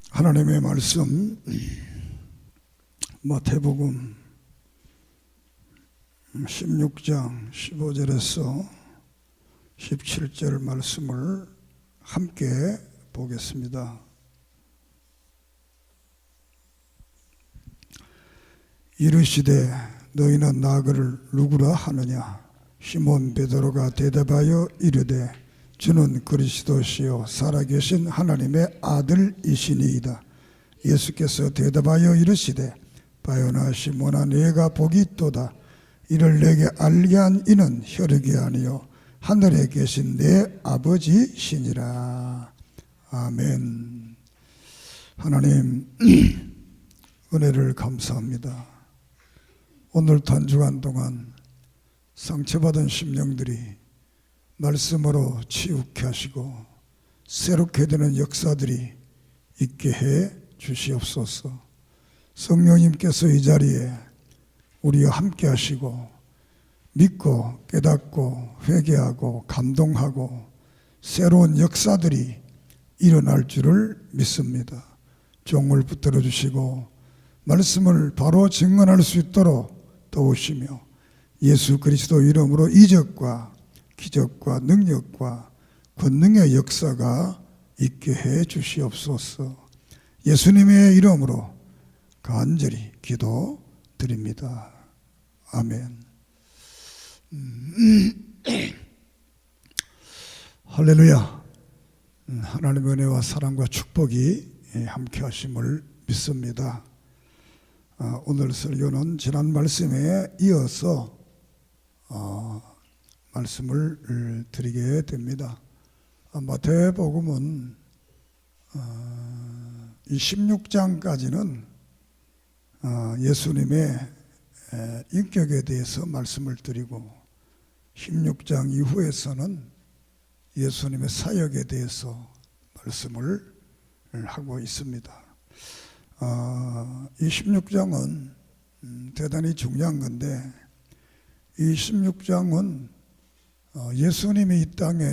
하나님의 말씀 마태복음 16장 15절에서 17절 말씀을 함께 보겠습니다. 이르시되 너희는 나그를 누구라 하느냐? 시몬 베드로가 대답하여 이르되 주는 그리스도시요 살아계신 하나님의 아들이시니이다. 예수께서 대답하여 이르시되 바요나 시몬아 네가 복이 있도다. 이를 내게 알게 한 이는 혈육이 아니요 하늘에 계신 내 아버지시니라. 아멘. 하나님 은혜를 감사합니다. 오늘 한 주간 동안 상처받은 심령들이 말씀으로 치유케 하시고 새롭게 되는 역사들이 있게 해 주시옵소서. 성령님께서 이 자리에 우리와 함께 하시고 믿고 깨닫고 회개하고 감동하고 새로운 역사들이 일어날 줄을 믿습니다. 종을 붙들어 주시고 말씀을 바로 증언할 수 있도록 도우시며 예수 그리스도 이름으로 이적과 기적과 능력과 권능의 역사가 있게 해 주시옵소서. 예수님의 이름으로 간절히 기도드립니다. 아멘. 할렐루야. 하나님의 은혜와 사랑과 축복이 함께 하심을 믿습니다. 오늘 설교는 지난 말씀에 이어서 말씀을 드리게 됩니다. 마태복음은 이 16장까지는 예수님의 인격에 대해서 말씀을 드리고 16장 이후에서는 예수님의 사역에 대해서 말씀을 하고 있습니다. 이 16장은 대단히 중요한 건데 이 16장은 예수님이 이 땅에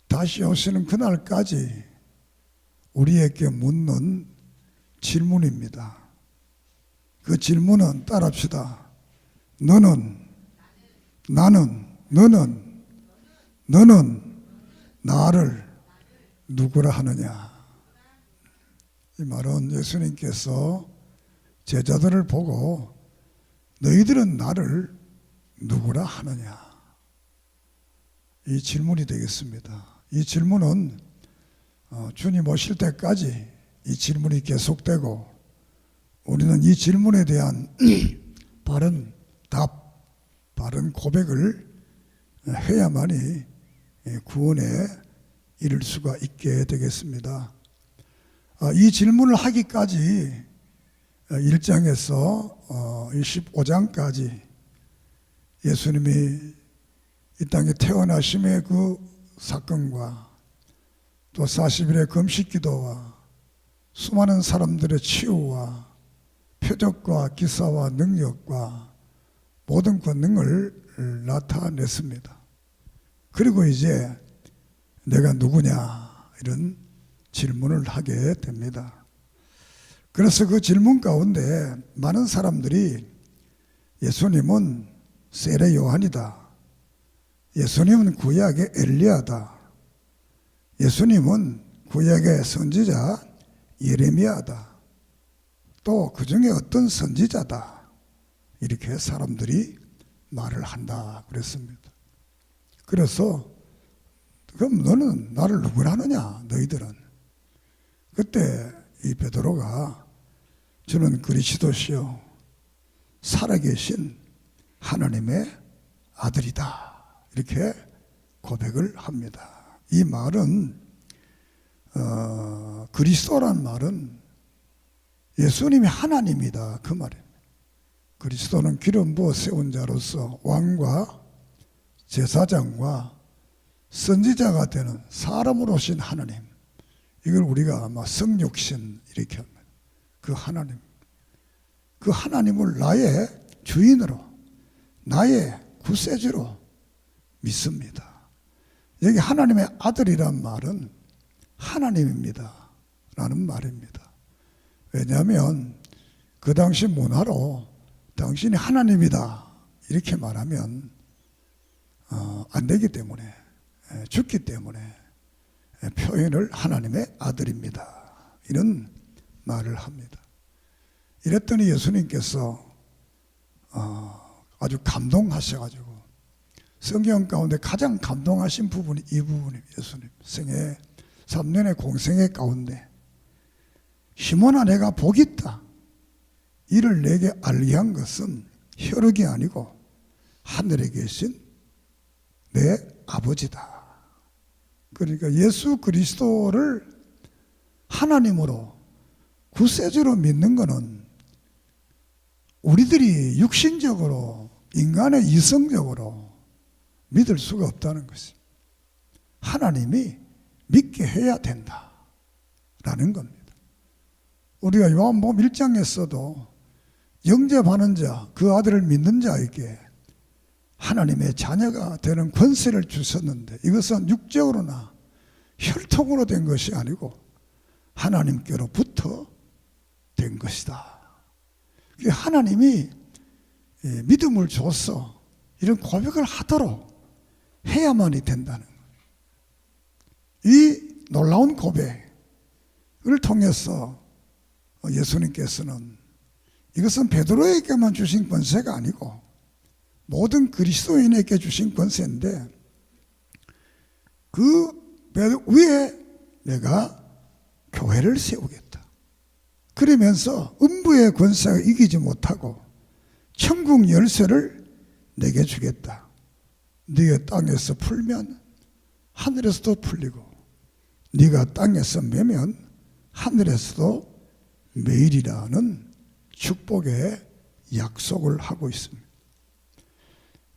다시 오시는 그날까지 우리에게 묻는 질문입니다. 그 질문은 따라합시다. 너는, 나는, 너는 나를 누구라 하느냐? 이 말은 예수님께서 제자들을 보고 너희들은 나를 누구라 하느냐? 이 질문이 되겠습니다. 이 질문은 주님 오실 때까지 이 질문이 계속되고 우리는 이 질문에 대한 바른 답, 바른 고백을 해야만이 구원에 이를 수가 있게 되겠습니다. 이 질문을 하기까지 1장에서 25장까지 예수님이 이 땅에 태어나심의 그 사건과 또 40일의 금식기도와 수많은 사람들의 치유와 표적과 기사와 능력과 모든 권능을 나타냈습니다. 그리고 이제 내가 누구냐 이런 질문을 하게 됩니다. 그래서 그 질문 가운데 많은 사람들이 예수님은 세례 요한이다. 예수님은 구약의 엘리야다. 예수님은 구약의 선지자 예레미야다. 또 그 중에 어떤 선지자다. 이렇게 사람들이 말을 한다 그랬습니다. 그래서 그럼 너는 나를 누구라 하느냐 너희들은. 그때 이 베드로가 주는 그리스도시요 살아계신 하나님의 아들이다. 이렇게 고백을 합니다. 이 말은 그리스도란 말은 예수님이 하나님이다 그 말입니다. 그리스도는 기름 부어 세운 자로서 왕과 제사장과 선지자가 되는 사람으로 오신 하나님. 이걸 우리가 아마 성육신 이렇게 합니다. 그 하나님. 그 하나님을 나의 주인으로 나의 구세주로 믿습니다. 여기 하나님의 아들이란 말은 하나님입니다 라는 말입니다. 왜냐하면 그 당시 문화로 당신이 하나님이다 이렇게 말하면 안 되기 때문에, 죽기 때문에 표현을 하나님의 아들입니다 이런 말을 합니다. 이랬더니 예수님께서 아주 감동하셔가지고, 성경 가운데 가장 감동하신 부분이 이 부분입니다. 예수님 생애 3년의 공생애 가운데 시몬아 내가 복이 있다, 이를 내게 알게 한 것은 혈육이 아니고 하늘에 계신 내 아버지다. 그러니까 예수 그리스도를 하나님으로 구세주로 믿는 것은 우리들이 육신적으로, 인간의 이성적으로 믿을 수가 없다는 것입니다. 하나님이 믿게 해야 된다라는 겁니다. 우리가 요한복음 1장에서도 영접하는 자, 그 아들을 믿는 자에게 하나님의 자녀가 되는 권세를 주셨는데, 이것은 육적으로나 혈통으로 된 것이 아니고 하나님께로부터 된 것이다. 하나님이 믿음을 줘서 이런 고백을 하도록 해야만이 된다는 거예요. 이 놀라운 고백을 통해서 예수님께서는 이것은 베드로에게만 주신 권세가 아니고 모든 그리스도인에게 주신 권세인데, 그 위에 내가 교회를 세우겠다. 그러면서 음부의 권세가 이기지 못하고 천국 열쇠를 내게 주겠다. 네가 땅에서 풀면 하늘에서도 풀리고, 네가 땅에서 매면 하늘에서도 매일이라는 축복의 약속을 하고 있습니다.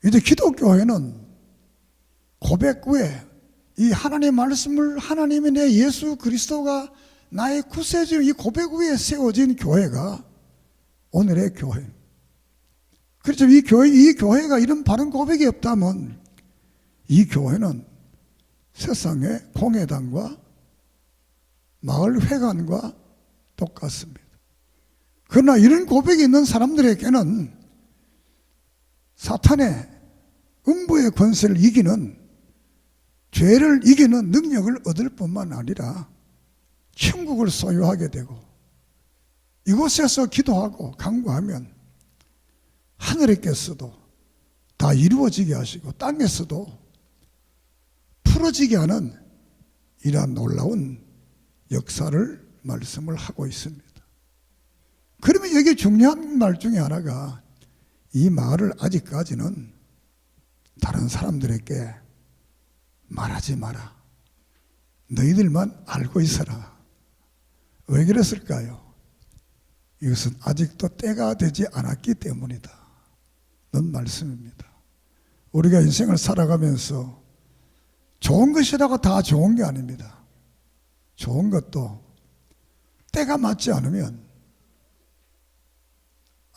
이제 기독교회는 고백 후에 이 하나님의 말씀을, 하나님이 내 예수 그리스도가 나의 구세주, 이 고백 위에 세워진 교회가 오늘의 교회. 그렇죠. 이 교회가 이런 바른 고백이 없다면 이 교회는 세상의 공회당과 마을 회관과 똑같습니다. 그러나 이런 고백이 있는 사람들에게는 사탄의 음부의 권세를 이기는, 죄를 이기는 능력을 얻을 뿐만 아니라 천국을 소유하게 되고, 이곳에서 기도하고 간구하면 하늘에께서도 다 이루어지게 하시고 땅에서도 풀어지게 하는 이러한 놀라운 역사를 말씀을 하고 있습니다. 그러면 여기 중요한 말 중에 하나가, 이 말을 아직까지는 다른 사람들에게 말하지 마라. 너희들만 알고 있어라. 왜 그랬을까요? 이것은 아직도 때가 되지 않았기 때문이다. 는 말씀입니다. 우리가 인생을 살아가면서 좋은 것이라고 다 좋은 게 아닙니다. 좋은 것도 때가 맞지 않으면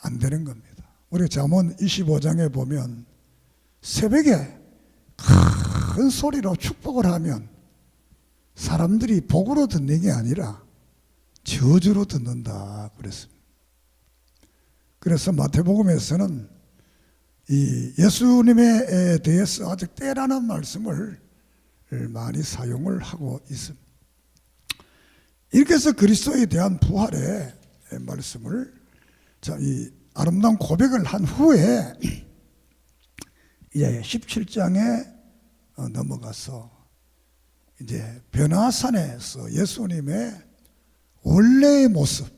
안 되는 겁니다. 우리 잠언 25장에 보면 새벽에 큰 소리로 축복을 하면 사람들이 복으로 듣는 게 아니라 저주로 듣는다 그랬습니다. 그래서 마태복음에서는 이 예수님에 대해서 아직 때라는 말씀을 많이 사용을 하고 있습니다. 이렇게 해서 그리스도에 대한 부활의 말씀을, 이 아름다운 고백을 한 후에 이제 17장에 넘어가서 이제 변화산에서 예수님의 원래의 모습,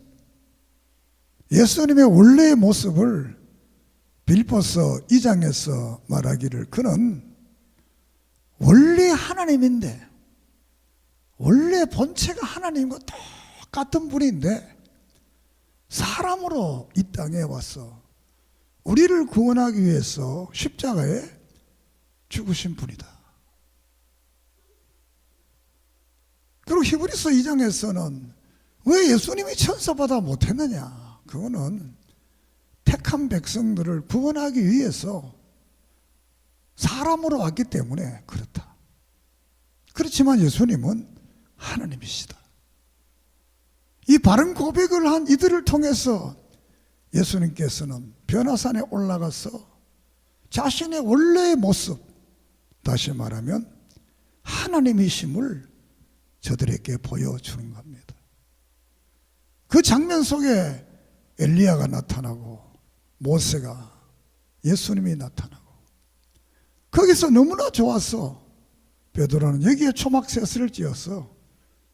예수님의 원래의 모습을 빌립보서 2장에서 말하기를, 그는 원래 하나님인데, 원래 본체가 하나님과 똑같은 분인데 사람으로 이 땅에 와서 우리를 구원하기 위해서 십자가에 죽으신 분이다. 그리고 히브리서 2장에서는 왜 예수님이 천사보다 못했느냐? 그거는 택한 백성들을 구원하기 위해서 사람으로 왔기 때문에 그렇다. 그렇지만 예수님은 하나님이시다. 이 바른 고백을 한 이들을 통해서 예수님께서는 변화산에 올라가서 자신의 원래의 모습, 다시 말하면 하나님이심을 저들에게 보여주는 겁니다. 그 장면 속에 엘리야가 나타나고 모세가, 예수님이 나타나고, 거기서 너무나 좋아서 베드로는 여기에 초막셋을 지어서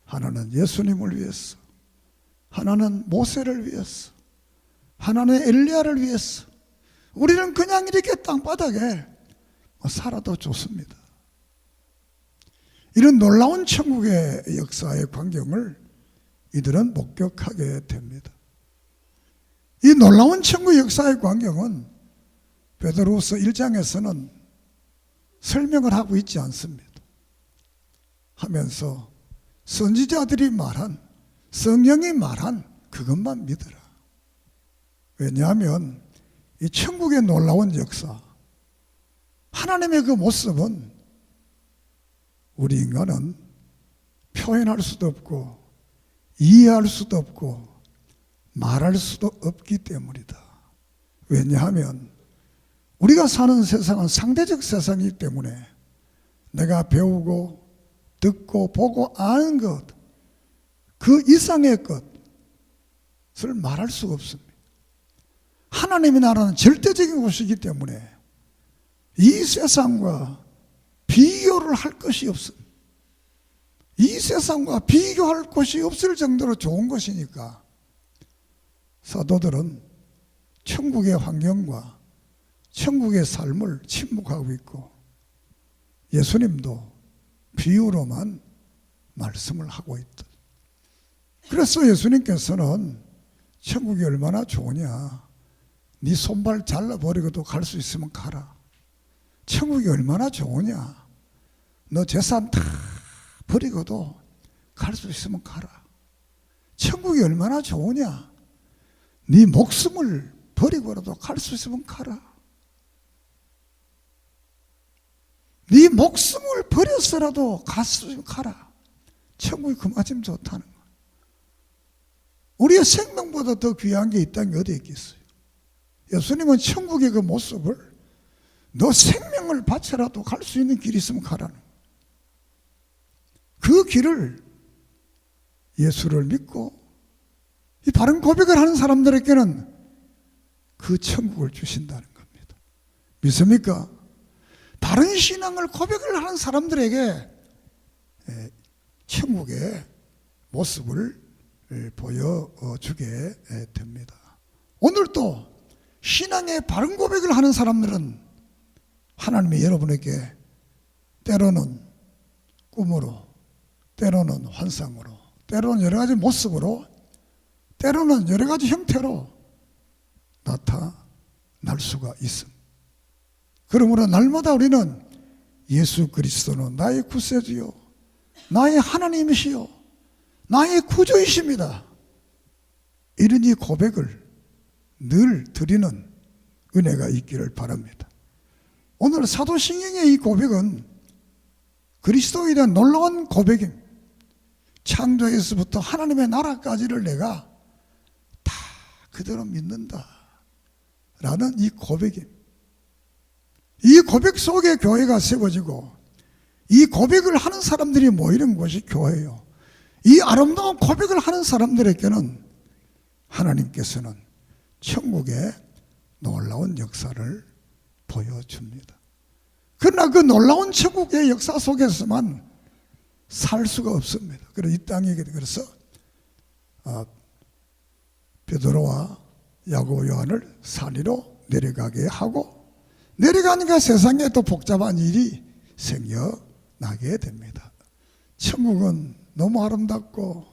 하나는 예수님을 위해서, 하나는 모세를 위해서, 하나는 엘리야를 위해서, 우리는 그냥 이렇게 땅바닥에 살아도 좋습니다. 이런 놀라운 천국의 역사의 광경을 이들은 목격하게 됩니다. 이 놀라운 천국 역사의 광경은 베드로후서 1장에서는 설명을 하고 있지 않습니다. 하면서 선지자들이 말한, 성령이 말한 그것만 믿어라. 왜냐하면 이 천국의 놀라운 역사, 하나님의 그 모습은 우리 인간은 표현할 수도 없고 이해할 수도 없고 말할 수도 없기 때문이다. 왜냐하면 우리가 사는 세상은 상대적 세상이기 때문에 내가 배우고 듣고 보고 아는 것, 그 이상의 것을 말할 수가 없습니다. 하나님의 나라는 절대적인 곳이기 때문에 이 세상과 비교를 할 것이 없습니다. 이 세상과 비교할 곳이 없을 정도로 좋은 것이니까 사도들은 천국의 환경과 천국의 삶을 침묵하고 있고 예수님도 비유로만 말씀을 하고 있다. 그래서 예수님께서는 천국이 얼마나 좋으냐, 네 손발 잘라버리고도 갈 수 있으면 가라. 천국이 얼마나 좋으냐, 너 재산 다 버리고도 갈 수 있으면 가라. 천국이 얼마나 좋으냐, 네 목숨을 버리고라도 갈 수 있으면 가라. 네 목숨을 버려서라도 갈 수 있으면 가라. 천국이 그만큼 좋다는 거야. 우리의 생명보다 더 귀한 게 있다는 게 어디에 있겠어요? 예수님은 천국의 그 모습을 너 생명을 바쳐라도 갈 수 있는 길이 있으면 가라는 거야. 그 길을 예수를 믿고 이 바른 고백을 하는 사람들에게는 그 천국을 주신다는 겁니다. 믿습니까? 바른 신앙을 고백을 하는 사람들에게 천국의 모습을 보여주게 됩니다. 오늘 또 신앙의 바른 고백을 하는 사람들은 하나님이 여러분에게 때로는 꿈으로, 때로는 환상으로, 때로는 여러 가지 모습으로, 때로는 여러 가지 형태로 나타날 수가 있습니다. 그러므로 날마다 우리는 예수 그리스도는 나의 구세주요, 나의 하나님이시요, 나의 구주이십니다, 이런 이 고백을 늘 드리는 은혜가 있기를 바랍니다. 오늘 사도신경의 이 고백은 그리스도에 대한 놀라운 고백입니다. 창조에서부터 하나님의 나라까지를 내가 다 그대로 믿는다 라는 이 고백입니다. 이 고백 속에 교회가 세워지고 이 고백을 하는 사람들이 모이는 곳이 교회예요. 이 아름다운 고백을 하는 사람들에게는 하나님께서는 천국의 놀라운 역사를 보여줍니다. 그러나 그 놀라운 천국의 역사 속에서만 살 수가 없습니다. 그래서 이 땅에, 그래서 베드로와 야고보 요한을 산 위로 내려가게 하고, 내려가니까 세상에 또 복잡한 일이 생겨나게 됩니다. 천국은 너무 아름답고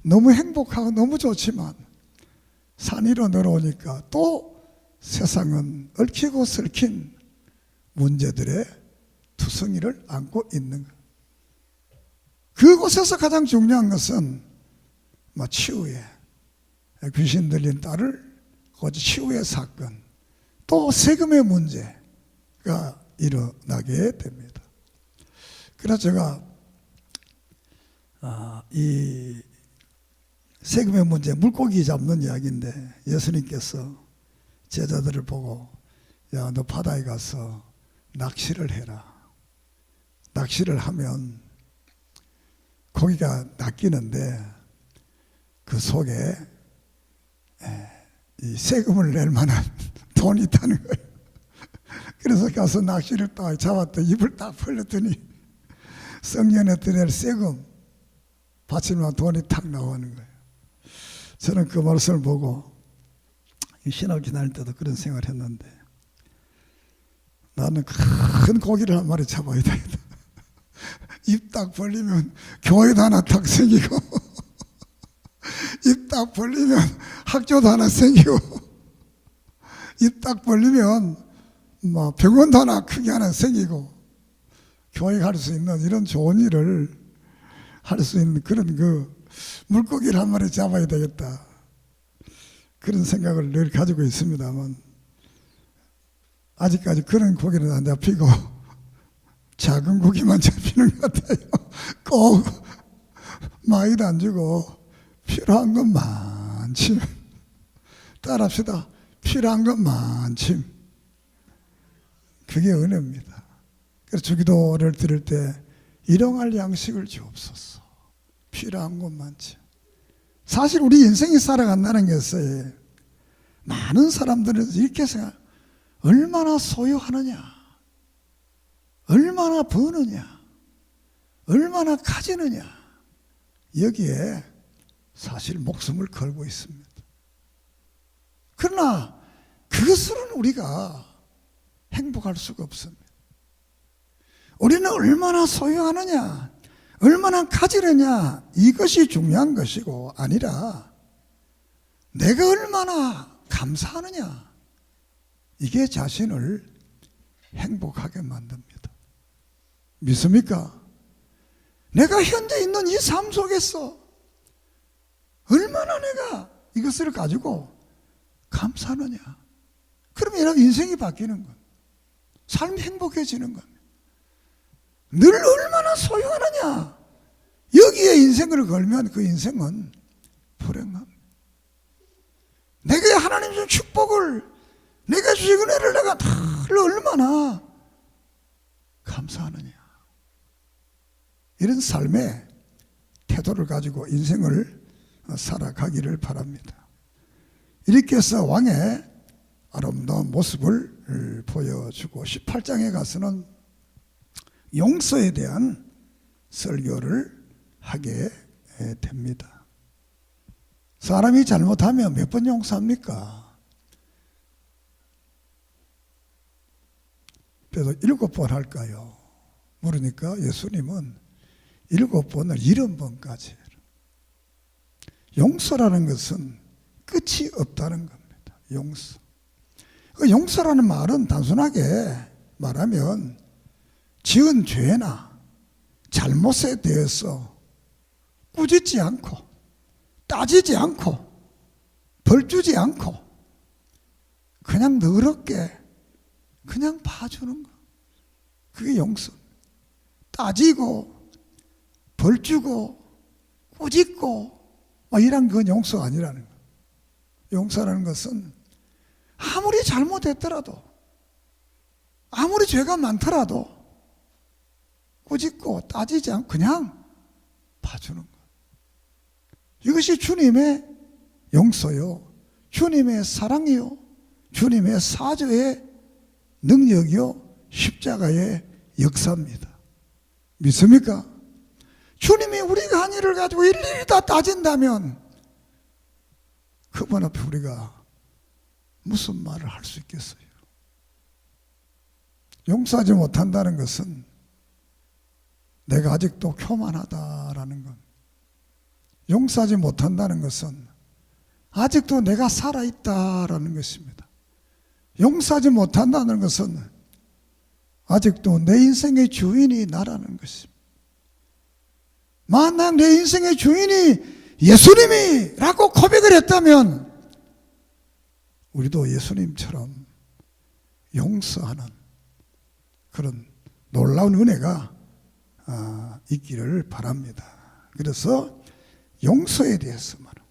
너무 행복하고 너무 좋지만 산 위로 내려오니까 또 세상은 얽히고 설킨 문제들의 투성이를 안고 있는 것. 그곳에서 가장 중요한 것은 치유의, 귀신 들린 딸을 치유의 사건, 또 세금의 문제가 일어나게 됩니다. 그래서 제가 이 세금의 문제, 물고기 잡는 이야기인데 예수님께서 제자들을 보고 야, 너 바다에 가서 낚시를 해라. 낚시를 하면 고기가 낚이는데 그 속에 이 세금을 낼 만한 돈이 있다는 거예요. 그래서 가서 낚시를 딱 잡았더니 입을 딱 벌렸더니 성년에 드릴 세금 바치면 돈이 탁 나오는 거예요. 저는 그 말씀을 보고 신학 지날 때도 그런 생각을 했는데 나는 큰 고기를 한 마리 잡아야 되겠다. 입 딱 벌리면 교회도 하나 딱 생기고 입 딱 벌리면 학교도 하나 생기고 입 딱 벌리면 뭐 병원도 하나 크게 하나 생기고 교육할 수 있는 이런 좋은 일을 할 수 있는 그런 그 물고기를 한 마리 잡아야 되겠다. 그런 생각을 늘 가지고 있습니다만 아직까지 그런 고기는 안 잡히고 작은 고기만 잡히는 것 같아요. 꼭 많이도 안 주고 필요한 것 많지. 따라합시다. 필요한 것 많지. 그게 은혜입니다. 그래서 주기도를 드릴 때 일용할 양식을 주옵소서. 필요한 것 많지. 사실 우리 인생이 살아간다는 것은 많은 사람들은 이렇게 생각, 얼마나 소유하느냐, 얼마나 버느냐, 얼마나 가지느냐, 여기에 사실 목숨을 걸고 있습니다. 그러나 그것으로는 우리가 행복할 수가 없습니다. 우리는 얼마나 소유하느냐, 얼마나 가지느냐, 이것이 중요한 것이고 아니라 내가 얼마나 감사하느냐, 이게 자신을 행복하게 만듭니다. 믿습니까? 내가 현재 있는 이 삶 속에서 얼마나 내가 이것을 가지고 감사하느냐, 그러면 인생이 바뀌는 것, 삶이 행복해지는 겁니다. 늘 얼마나 소유하느냐, 여기에 인생을 걸면 그 인생은 불행합니다. 내게 하나님 준 축복을, 내가 주신 은혜를 내가 늘 얼마나 감사하느냐, 이런 삶의 태도를 가지고 인생을 살아가기를 바랍니다. 이렇게 해서 왕의 아름다운 모습을 보여주고 18장에 가서는 용서에 대한 설교를 하게 됩니다. 사람이 잘못하면 몇 번 용서합니까? 그래서 7번 할까요? 물으니까 예수님은 7번을 70번까지. 용서라는 것은 끝이 없다는 겁니다. 용서. 그 용서라는 말은 단순하게 말하면 지은 죄나 잘못에 대해서 꾸짖지 않고 따지지 않고 벌주지 않고 그냥 너럽게 그냥 봐주는 거, 그게 용서. 따지고 벌주고 꾸짖고 이런 건 용서가 아니라는 거예요. 용서라는 것은 아무리 잘못했더라도, 아무리 죄가 많더라도 꾸짖고 따지지 않고 그냥 봐주는 것. 이것이 주님의 용서요, 주님의 사랑이요, 주님의 사죄의 능력이요, 십자가의 역사입니다. 믿습니까? 주님이 우리가 한 일을 가지고 일일이 다 따진다면 그분 앞에 우리가 무슨 말을 할 수 있겠어요? 용서하지 못한다는 것은 내가 아직도 교만하다라는 것, 용서하지 못한다는 것은 아직도 내가 살아있다라는 것입니다. 용서하지 못한다는 것은 아직도 내 인생의 주인이 나라는 것입니다. 만약 내 인생의 주인이 예수님이라고 고백을 했다면 우리도 예수님처럼 용서하는 그런 놀라운 은혜가 있기를 바랍니다. 그래서 용서에 대해서 말합니다.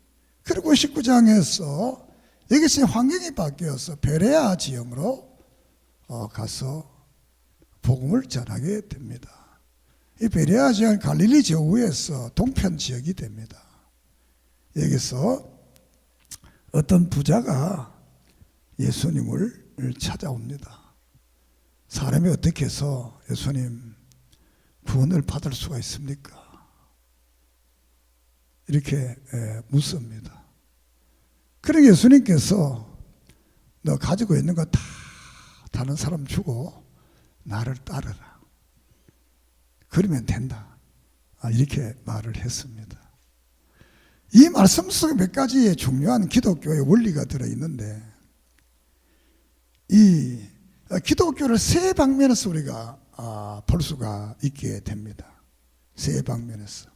그리고 19장에서 여기서 환경이 바뀌어서 베레아 지형으로 가서 복음을 전하게 됩니다. 이 베레아 지역은 갈릴리 저우에서 동편 지역이 됩니다. 여기서 어떤 부자가 예수님을 찾아옵니다. 사람이 어떻게 해서 예수님 구원을 받을 수가 있습니까? 이렇게 묻습니다. 그러니 예수님께서 너 가지고 있는 거 다 다른 사람 주고 나를 따르라. 그러면 된다. 이렇게 말을 했습니다. 이 말씀 속에 몇 가지의 중요한 기독교의 원리가 들어있는데, 이 기독교를 세 방면에서 우리가 볼 수가 있게 됩니다. 세 방면에서.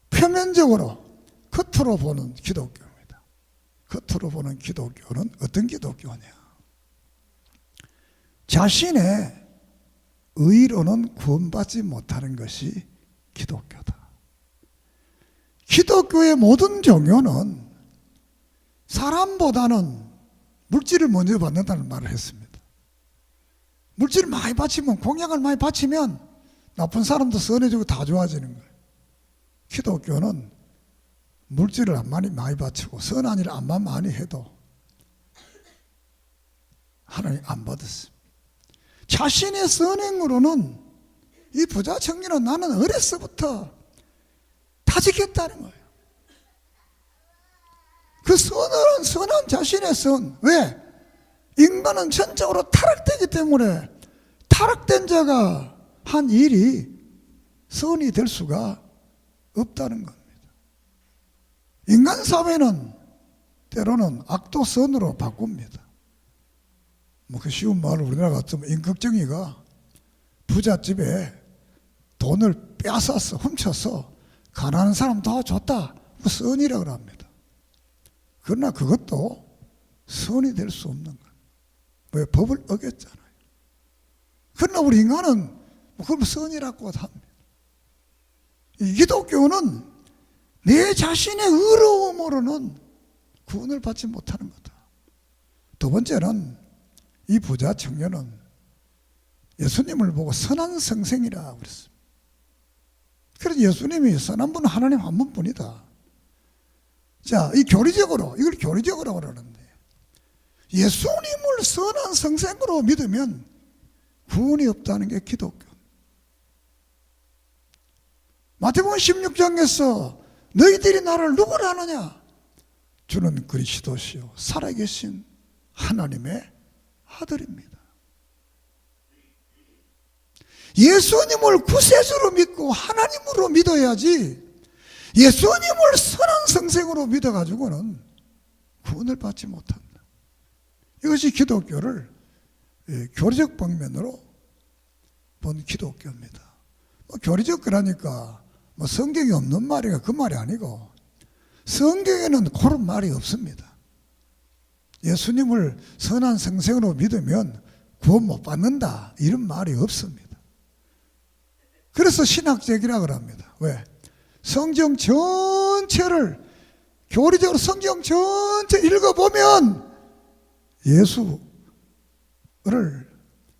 표면적으로 겉으로 보는 기독교입니다. 겉으로 보는 기독교는 어떤 기독교냐? 자신의 의로는 구원받지 못하는 것이 기독교다. 기독교의 모든 종교는 사람보다는 물질을 먼저 받는다는 말을 했습니다. 물질을 많이 바치면, 공약을 많이 바치면 나쁜 사람도 선해지고 다 좋아지는 거예요. 기독교는 물질을 안 많이 바치고 선한 일을 안 많이 해도 하나님 안 받았습니다. 자신의 선행으로는 이 부자 청년은 나는 어려서부터 다 지켰다는 거예요. 그 선은 선한 자신의 선. 왜? 인간은 전적으로 타락되기 때문에 타락된 자가 한 일이 선이 될 수가 없다는 겁니다. 인간 사회는 때로는 악도 선으로 바꿉니다. 그 쉬운 말을 우리나라 같으면 임꺽정이가 부잣집에 돈을 빼앗아서 훔쳐서 가난한 사람 다 줬다. 선이라고 합니다. 그러나 그것도 선이 될 수 없는 거예요. 왜? 법을 어겼잖아요. 그러나 우리 인간은 그걸 선이라고 합니다. 이 기독교는 내 자신의 의로움으로는 구원을 받지 못하는 거다. 두 번째는 이 부자 청년은 예수님을 보고 선한 성생이라고 그랬습니다. 그래서 예수님이 선한 분은 하나님 한 분뿐이다. 자, 이 교리적으로, 이걸 교리적으로 그러는데, 예수님을 선한 성생으로 믿으면 구원이 없다는 게 기독교. 마태복음 16장에서 너희들이 나를 누구라 하느냐? 주는 그리스도시요 살아계신 하나님의 아들입니다. 예수님을 구세주로 믿고 하나님으로 믿어야지, 예수님을 선한 성생으로 믿어가지고는 구원을 받지 못한다. 이것이 기독교를 교리적 방면으로 본 기독교입니다. 교리적 그러니까 성경에 없는 말이가 그 말이 아니고, 성경에는 그런 말이 없습니다. 예수님을 선한 성생으로 믿으면 구원 못 받는다, 이런 말이 없습니다. 그래서 신학적이라고 합니다. 왜? 성경 전체를, 교리적으로 성경 전체 읽어보면 예수를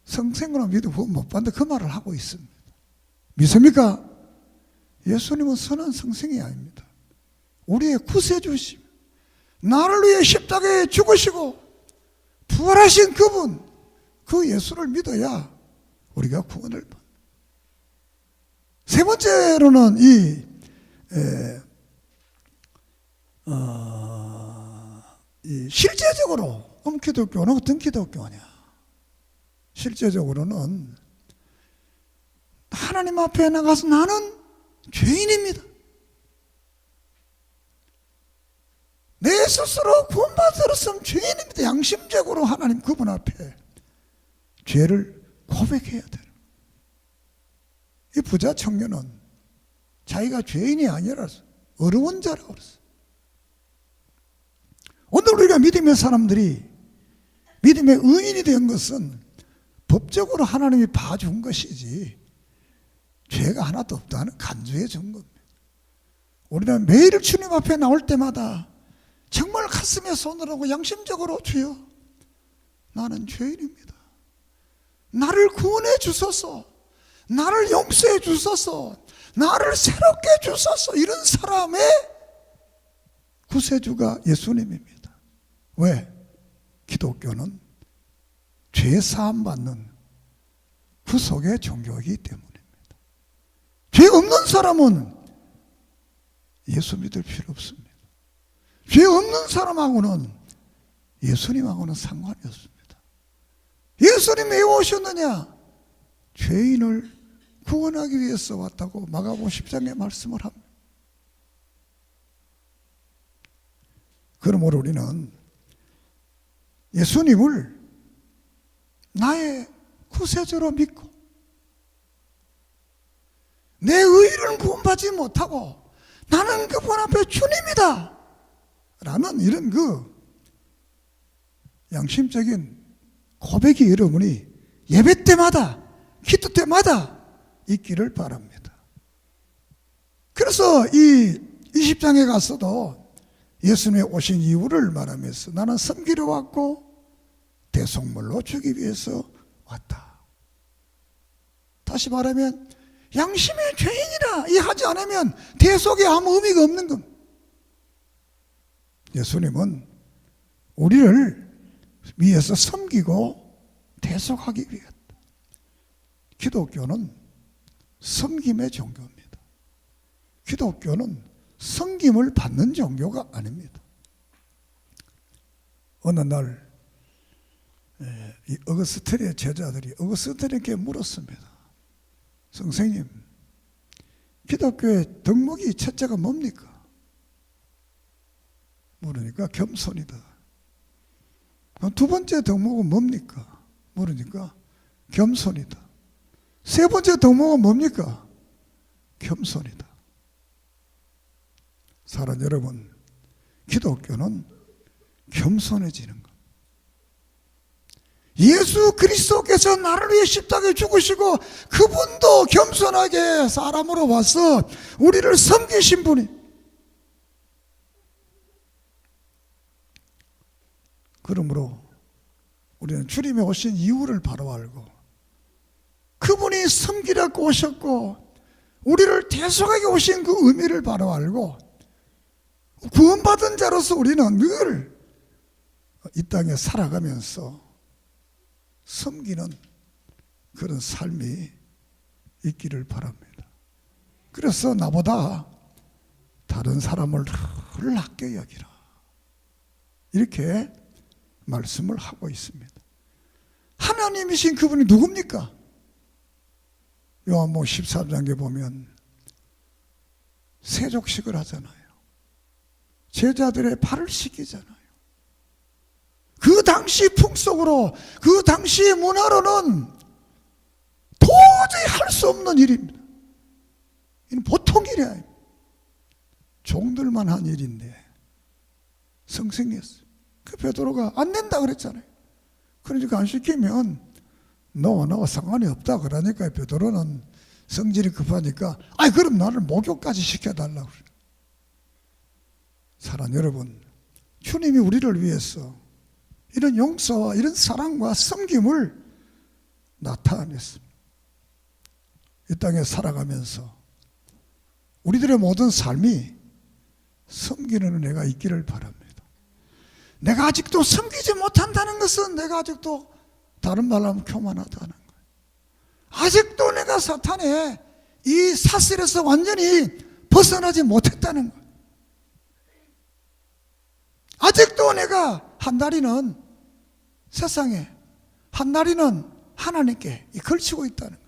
성생으로 믿으면 구원 못 받는다, 그 말을 하고 있습니다. 믿습니까? 예수님은 선한 성생이 아닙니다. 우리의 구세주심, 나를 위해 십자가에 죽으시고 부활하신 그분, 그 예수를 믿어야 우리가 구원을 받습니다. 세 번째로는 이 실제적으로 기독교는 어떤 기독교냐? 실제적으로는 하나님 앞에 나가서 나는 죄인입니다. 내 스스로 구원받았으면 죄인입니다. 양심적으로 하나님 그분 앞에 죄를 고백해야 돼요. 이 부자 청년은 자기가 죄인이 아니라 어려운 자라고 그랬어요. 오늘 우리가 믿음의 사람들이 믿음의 의인이 된 것은 법적으로 하나님이 봐준 것이지 죄가 하나도 없다는 간주해 준 겁니다. 우리는 매일 주님 앞에 나올 때마다 정말 가슴에 손을 하고 양심적으로 주여, 나는 죄인입니다. 나를 구원해 주소서, 나를 용서해 주소서, 나를 새롭게 해 주소서. 이런 사람의 구세주가 예수님입니다. 왜? 기독교는 죄 사함 받는 구속의 종교이기 때문입니다. 죄 없는 사람은 예수 믿을 필요 없습니다. 죄 없는 사람하고는 예수님하고는 상관이 없습니다. 예수님이 왜 오셨느냐? 죄인을 구원하기 위해서 왔다고 마가복음 10장에 말씀을 합니다. 그러므로 우리는 예수님을 나의 구세주로 믿고 내 의의를 구원받지 못하고 나는 그분 앞에 주님이다 라는 이런 양심적인 고백이 여러분이 예배 때마다 기도 때마다 있기를 바랍니다. 그래서 이 20장에 가서도 예수님이 오신 이유를 말하면서 나는 섬기러 왔고 대속물로 주기 위해서 왔다. 다시 말하면 양심의 죄인이라 이 하지 않으면 대속에 아무 의미가 없는 겁니다. 예수님은 우리를 위해서 섬기고 대속하기 위했다. 기독교는 섬김의 종교입니다. 기독교는 섬김을 받는 종교가 아닙니다. 어느 날 이 어거스틴의 제자들이 어거스틴에게 물었습니다. 선생님, 기독교의 덕목이 첫째가 뭡니까? 물으니까 겸손이다. 두 번째 덕목은 뭡니까? 물으니까 겸손이다. 세 번째 덕목은 뭡니까? 겸손이다. 사랑 여러분, 기독교는 겸손해지는 것. 예수 그리스도께서 나를 위해 십자가에 죽으시고 그분도 겸손하게 사람으로 와서 우리를 섬기신 분이. 그러므로 우리는 주님이 오신 이유를 바로 알고 그분이 섬기려고 오셨고 우리를 대속하게 오신 그 의미를 바로 알고 구원받은 자로서 우리는 늘 이 땅에 살아가면서 섬기는 그런 삶이 있기를 바랍니다. 그래서 나보다 다른 사람을 늘 낮게 여기라, 이렇게 말씀을 하고 있습니다. 하나님이신 그분이 누굽니까? 요한복음 13장에 보면 세족식을 하잖아요. 제자들의 발을 씻기잖아요. 그 당시 풍속으로, 그 당시 문화로는 도저히 할 수 없는 일입니다. 이는 보통 일이 아닙니다. 종들만 한 일인데 성승했어요. 그 베드로가 안 된다 그랬잖아요. 그러니까 안 시키면 너와 상관이 없다 그러니까 베드로는 성질이 급하니까 그럼 나를 목욕까지 시켜달라고 그래요. 사랑 여러분, 주님이 우리를 위해서 이런 용서와 이런 사랑과 섬김을 나타냈습니다. 이 땅에 살아가면서 우리들의 모든 삶이 섬기는 은혜가 있기를 바랍니다. 내가 아직도 섬기지 못한다는 것은 내가 아직도 다른 말로 하면 교만하다는 거예요. 아직도 내가 사탄의 이 사슬에서 완전히 벗어나지 못했다는 거예요. 아직도 내가 한 다리는 세상에, 한 다리는 하나님께 걸치고 있다는 거예요.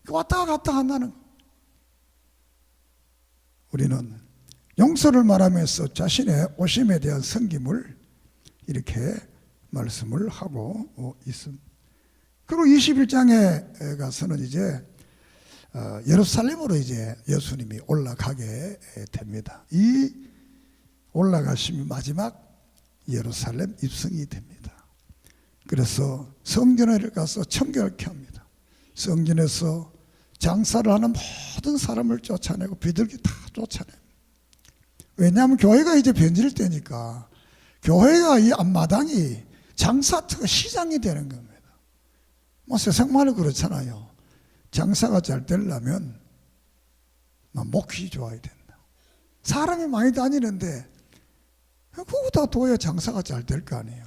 왔다 갔다 한다는 거예요. 우리는 용서를 말하면서 자신의 오심에 대한 섬김을 이렇게 말씀을 하고 있습니다. 그리고 21장에 가서는 이제 예루살렘으로 이제 예수님이 올라가게 됩니다. 이 올라가심이 마지막 예루살렘 입성이 됩니다. 그래서 성전에 가서 청결케 합니다. 성전에서 장사를 하는 모든 사람을 쫓아내고 비둘기 다 쫓아냅니다. 왜냐하면 교회가 이제 변질 때니까 교회가 이 앞마당이 장사터가 시장이 되는 겁니다. 뭐 세상 말로 그렇잖아요. 장사가 잘 되려면 목이 좋아야 된다. 사람이 많이 다니는데 그거다 둬야 장사가 잘 될 거 아니에요.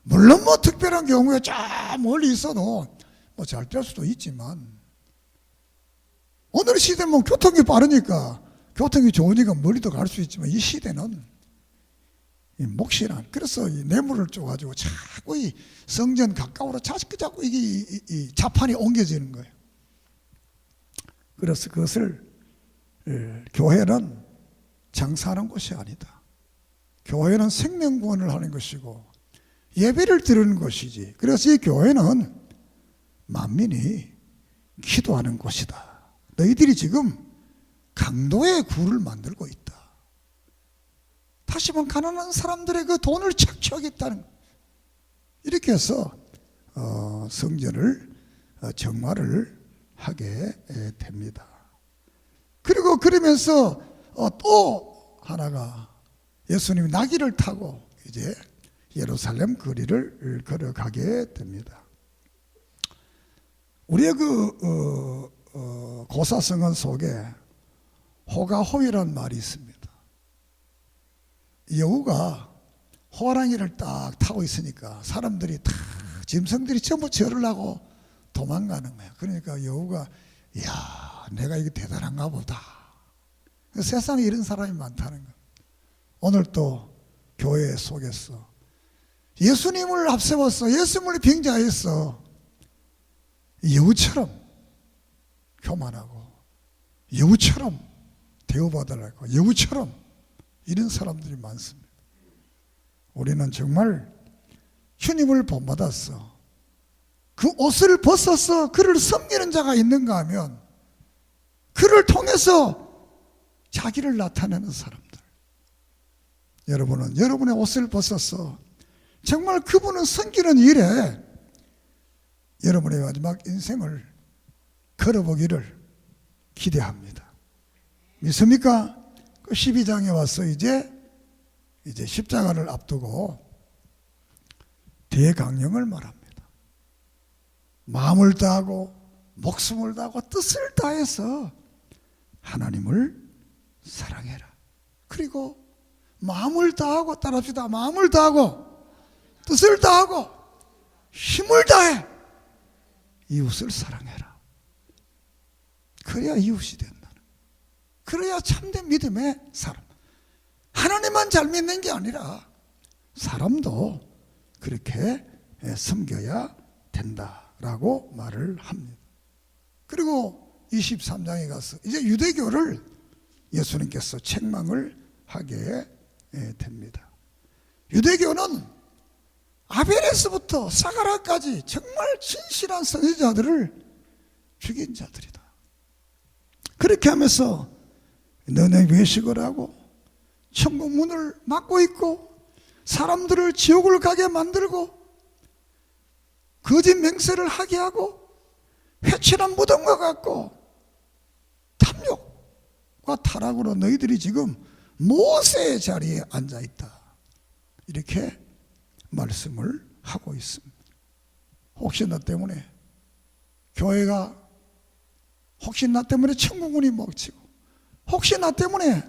물론 뭐 특별한 경우에 저 멀리 있어도 뭐 잘 될 수도 있지만, 오늘 시대는 뭐 교통이 빠르니까 교통이 좋으니까 멀리도 갈 수 있지만, 이 시대는 이 몫이란, 그래서 이 뇌물을 줘가지고 자꾸 이 성전 가까우로 자꾸 이게 이 자판이 옮겨지는 거예요. 그래서 그것을 교회는 장사하는 곳이 아니다. 교회는 생명구원을 하는 것이고 예배를 드리는 것이지. 그래서 이 교회는 만민이 기도하는 곳이다. 너희들이 지금 강도의 굴을 만들고 있다. 다시 한번 가난한 사람들의 그 돈을 착취하겠다는, 이렇게 해서 성전을 정화를 하게 됩니다. 그리고 그러면서 또 하나가, 예수님이 나귀를 타고 이제 예루살렘 거리를 걸어가게 됩니다. 우리의 고사성어 속에 호가호위란 말이 있습니다. 여우가 호랑이를 딱 타고 있으니까 사람들이 다, 짐승들이 전부 절을 하고 도망가는 거야. 그러니까 여우가, 이야, 내가 이게 대단한가 보다. 세상에 이런 사람이 많다는 거야. 오늘 또 교회 속에서 예수님을 앞세웠어. 예수님을 빙자했어. 여우처럼 교만하고 여우처럼 대우받으려고 여우처럼 이런 사람들이 많습니다. 우리는 정말 주님을 본받았어. 그 옷을 벗어서 그를 섬기는 자가 있는가 하면 그를 통해서 자기를 나타내는 사람들. 여러분은 여러분의 옷을 벗어서 정말 그분을 섬기는 일에 여러분의 마지막 인생을 걸어보기를 기대합니다. 믿습니까? 그 12장에 와서 이제 십자가를 앞두고 대강령을 말합니다. 마음을 다하고 목숨을 다하고 뜻을 다해서 하나님을 사랑해라. 그리고 마음을 다하고, 따라합시다. 마음을 다하고 뜻을 다하고 힘을 다해 이웃을 사랑해라. 그래야 이웃이 된다는, 그래야 참된 믿음의 사람. 하나님만 잘 믿는 게 아니라 사람도 그렇게 섬겨야 된다라고 말을 합니다. 그리고 23장에 가서 이제 유대교를 예수님께서 책망을 하게 됩니다. 유대교는 아벨에서부터 사가랴까지 정말 진실한 선지자들을 죽인 자들이다. 그렇게 하면서 너네 외식을 하고 천국 문을 막고 있고 사람들을 지옥을 가게 만들고 거짓 맹세를 하게 하고 회칠한 무덤과 같고 탐욕과 타락으로 너희들이 지금 모세의 자리에 앉아있다. 이렇게 말씀을 하고 있습니다. 혹시 나 때문에 교회가, 혹시 나 때문에 천국문이 먹히고, 혹시 나 때문에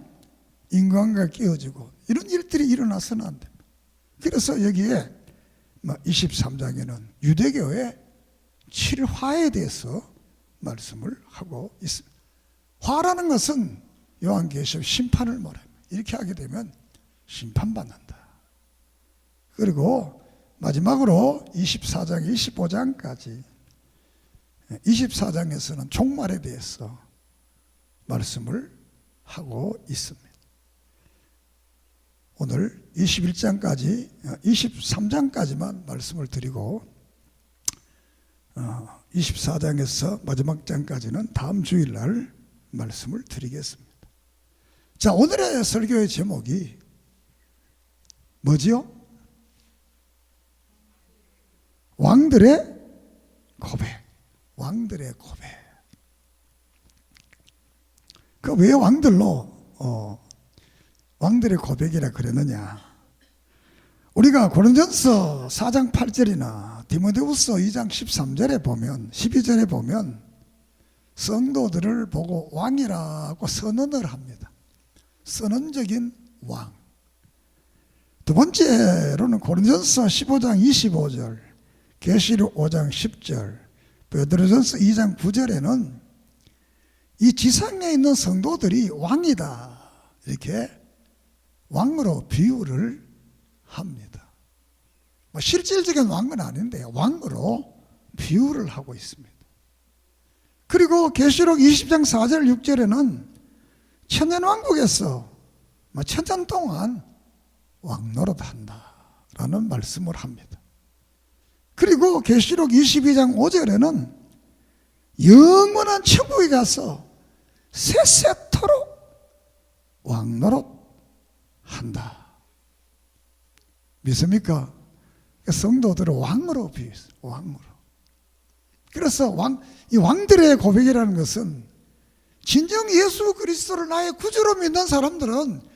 인간과 끼어지고 이런 일들이 일어나서는 안 됩니다. 그래서 여기에 23장에는 유대교의 7화에 대해서 말씀을 하고 있습니다. 화라는 것은 요한계시록 심판을 말합니다. 이렇게 하게 되면 심판받는다. 그리고 마지막으로 24장, 25장까지 24장에서는 종말에 대해서 말씀을 하고 있습니다. 오늘 21장까지, 23장까지만 말씀을 드리고 24장에서 마지막 장까지는 다음 주일날 말씀을 드리겠습니다. 자, 오늘의 설교의 제목이 뭐지요? 왕들의 고백. 왕들의 고백. 그 왜 왕들로 왕들의 고백이라 그랬느냐? 우리가 고린전서 4장 8절이나 디모데후서 2장 13절에 보면 12절에 보면 성도들을 보고 왕이라고 선언을 합니다. 선언적인 왕. 두 번째로는 고린전서 15장 25절, 계시록 5장 10절, 베드로전서 2장 9절에는 이 지상에 있는 성도들이 왕이다 이렇게 왕으로 비유를 합니다. 실질적인 왕은 아닌데 왕으로 비유를 하고 있습니다. 그리고 계시록 20장 4절 6절에는 천년왕국에서 천년 동안 왕노릇한다라는 말씀을 합니다. 그리고 계시록 22장 5절에는 영원한 천국에 가서 세세토록 왕노릇한다. 믿습니까? 성도들을 왕으로 비유했어요. 왕으로. 그래서 이 왕들의 고백이라는 것은 진정 예수 그리스도를 나의 구주로 믿는 사람들은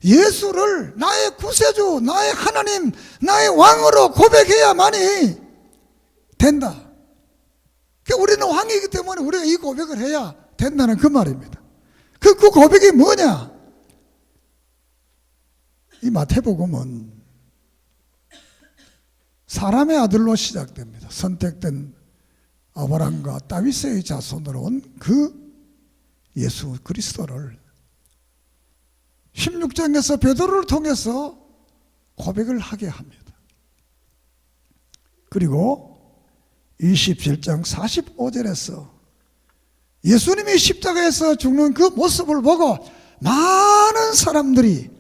예수를 나의 구세주, 나의 하나님, 나의 왕으로 고백해야만이 된다. 우리는 왕이기 때문에 우리가 이 고백을 해야 된다는 그 말입니다. 그 고백이 뭐냐? 이 마태복음은 사람의 아들로 시작됩니다. 선택된 아브라함과 다윗의 자손으로 온 그 예수 그리스도를 16장에서 베드로를 통해서 고백을 하게 합니다. 그리고 27장 45절에서 예수님이 십자가에서 죽는 그 모습을 보고 많은 사람들이,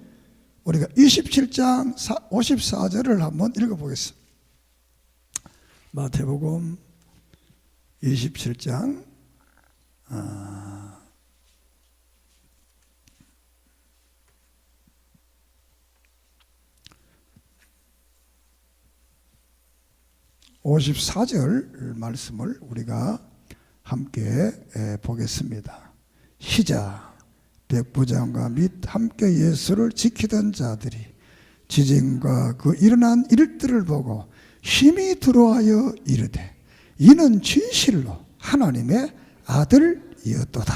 우리가 27장 54절을 한번 읽어보겠습니다. 마태복음 27장 54절 말씀을 우리가 함께 보겠습니다. 시작. 백부장과 및 함께 예수를 지키던 자들이 지진과 그 일어난 일들을 보고 힘이 들어하여 이르되 이는 진실로 하나님의 아들이었도다.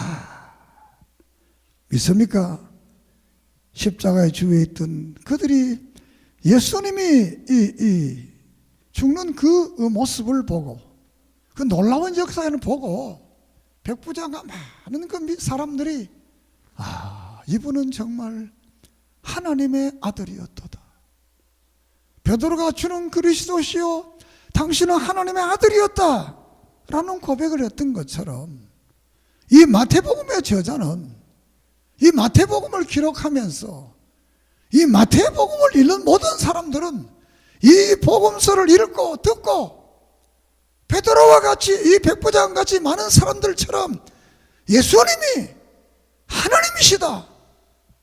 믿습니까? 십자가의 주위에 있던 그들이 예수님이 죽는 그 모습을 보고, 그 놀라운 역사를 보고 백부장과 많은 그 사람들이 이분은 정말 하나님의 아들이었도다. 베드로가 주는 그리스도시요 당신은 하나님의 아들이었다 라는 고백을 했던 것처럼 이 마태복음의 저자는 이 마태복음을 기록하면서 이 마태복음을 읽는 모든 사람들은 이 복음서를 읽고 듣고 베드로와 같이 이 백부장 같이 많은 사람들처럼 예수님이 하나님이시다,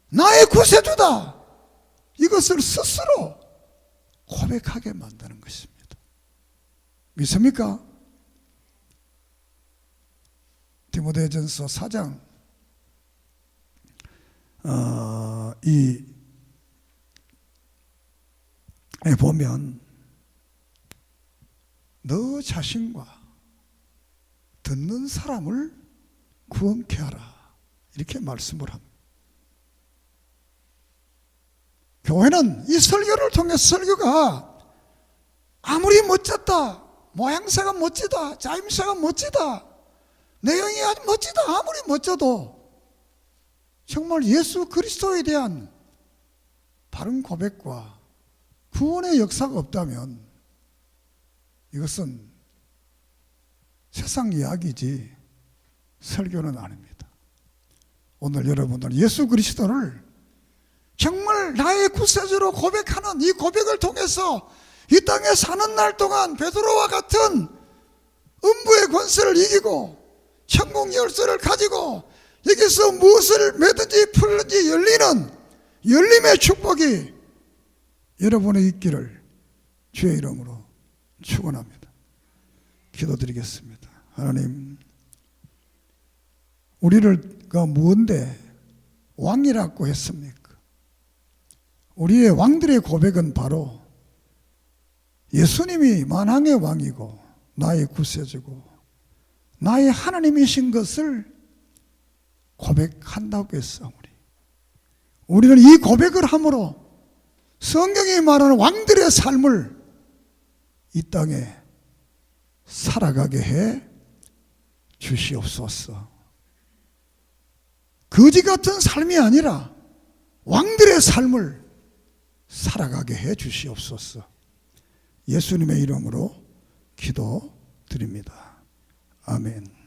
나의 구세주다, 이것을 스스로 고백하게 만드는 것입니다. 믿습니까? 디모데전서 4장 에 보면 너 자신과 듣는 사람을 구원케 하라 이렇게 말씀을 합니다. 교회는 이 설교를 통해 설교가 아무리 멋졌다, 모양새가 멋지다, 짜임새가 멋지다, 내용이 아주 멋지다 아무리 멋져도 정말 예수 그리스도에 대한 바른 고백과 구원의 역사가 없다면 이것은 세상 이야기지 설교는 아닙니다. 오늘 여러분들 예수 그리스도를 정말 나의 구세주로 고백하는 이 고백을 통해서 이 땅에 사는 날 동안 베드로와 같은 음부의 권세를 이기고 천국 열쇠를 가지고 여기서 무엇을 매든지 풀든지 열리는 열림의 축복이 여러분의 있기를 주의 이름으로 축원합니다. 기도드리겠습니다. 하나님, 우리가 무언데 왕이라고 했습니까? 우리의 왕들의 고백은 바로 예수님이 만왕의 왕이고 나의 구세주고 나의 하나님이신 것을 고백한다고 했어. 우리는 이 고백을 함으로 성경이 말하는 왕들의 삶을 이 땅에 살아가게 해 주시옵소서. 거지 같은 삶이 아니라 왕들의 삶을 살아가게 해 주시옵소서. 예수님의 이름으로 기도드립니다. 아멘.